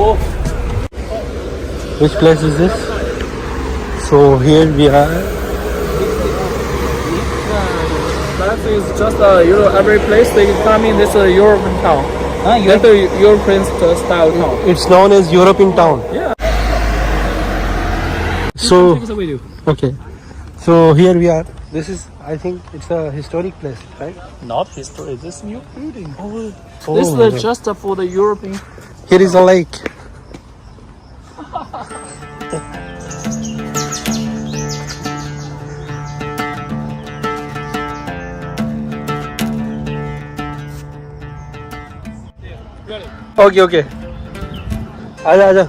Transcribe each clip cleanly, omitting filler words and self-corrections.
Oh, Which place is this? So here we are. that is just every place they come in this European town. That's a European style town. It's known as European town. Yeah. So Take us away, you. okay. So here we are. This is, I think, it's a historic place, right? Not history. This new building. Oh, Oh this my is God. just for the European. Here is a lake. Okay, okay. Aja, aja.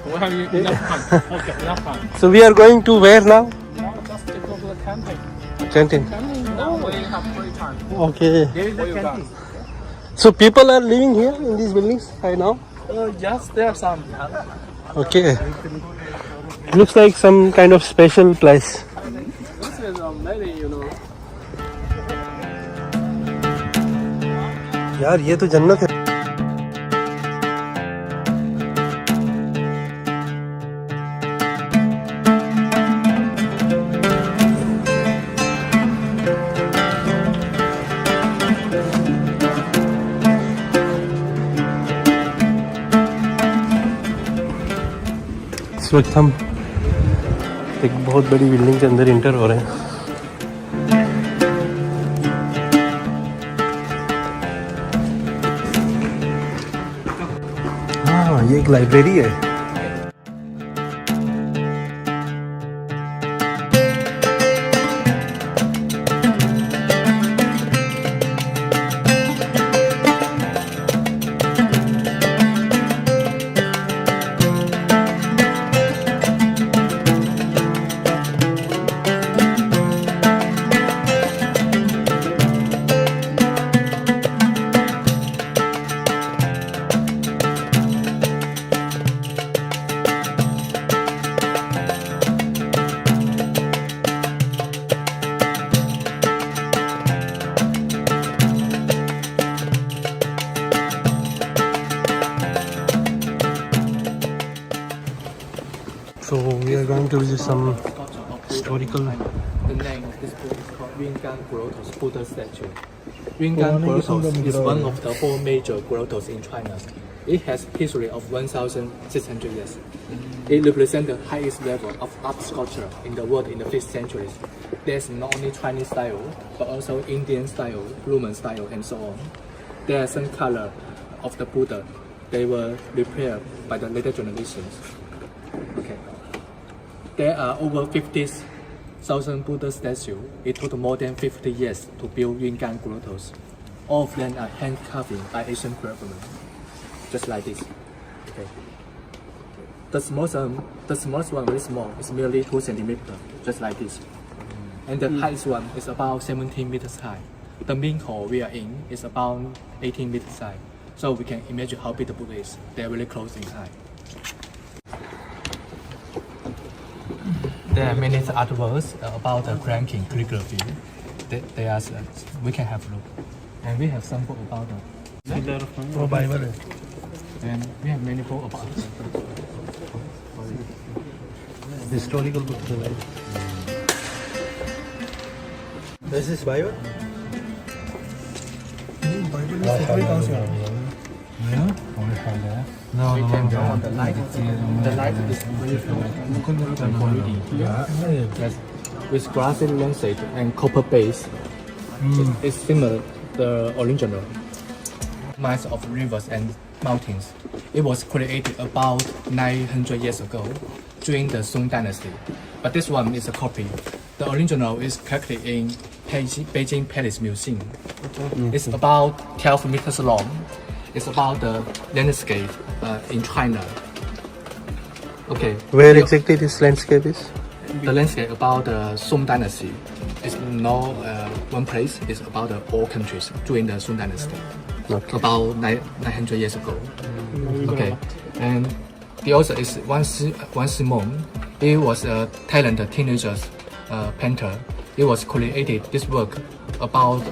We have enough fun. Okay, enough fun. So we are going to where now? Now just take over the camping. Canteen. Now we have free time. Okay. There is a canteen. So people are living here in these buildings right now? Yes, there are some. Okay. Looks like some kind of special place. This is a lady, यार ये तो जन्नत है. इस वक्त हम एक बहुत बड़ी बिल्डिंग के अंदर इंटर हो रहे हैं. हाँ, ये एक लाइब्रेरी है. So we are going to visit some historical. The name of this book is called Yungang Grottoes, Buddha statue. Yungang Grottoes is one of the four major grottos in China. It has history of 1,600 years. It represents the highest level of art sculpture in the world in the 5th century. There's not only Chinese style, but also Indian style, Roman style, and so on. There are some color of the Buddha. They were repaired by the later generations. Okay. There are over 50,000 Buddha statues. It took more than 50 years to build Yungang Grottoes. All of them are hand carving by Asian craftsmen, just like this. Okay. The smallest one, very small, is merely 2 centimeters, just like this. And the highest one is about 17 meters high. The main hall we are in is about 18 meters high. So we can imagine how big the Buddha is. They are really close in height. There are many artworks about the cranking calligraphy. They are, we can have a look. And we have some book about the Bible. and we have many books about Historical book. This is Bible. Bible is very awesome. No, we can turn on the light. The light is very strong for reading. Yes. With grassy landscape and copper base, it's similar to the original. Miles of rivers and mountains. It was created about 900 years ago during the Song Dynasty. But this one is a copy. The original is collected in Beijing Palace Museum. It's about 12 meters long. It's about the landscape in China. Okay. Where exactly this landscape is? The landscape about the Song Dynasty is not one place. It's about all countries during the Song Dynasty. Okay. About 900 years ago. Okay. And the author is Wang Simon. He was a talented teenager painter. He was created this work about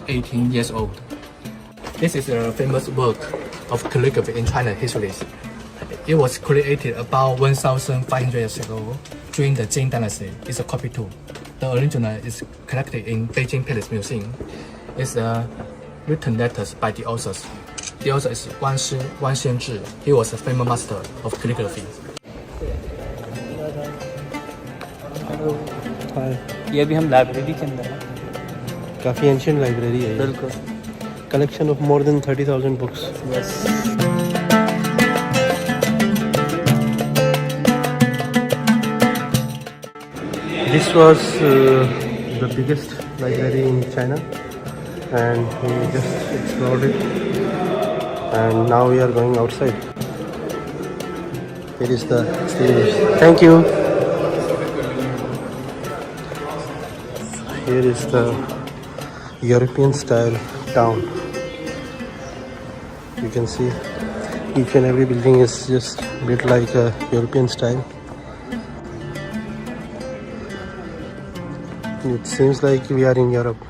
18 years old. This is a famous work of calligraphy in China history. It was created about 1,500 years ago during the Jin Dynasty. It's a copy too. The original is collected in Beijing Palace Museum. It's written letters by the authors. The author is Wang Xianzhi. He was a famous master of calligraphy. ये अभी हम library के अंदर हैं। काफ़ी ancient library है। बिल्कुल। Collection of more than 30,000 books. Yes. This was the biggest library in China, and we just explored it, and now we are going outside. Here is the stage. Thank you. Here is the European style town. You can see each and every building is just built like a European style. It seems like we are in Europe.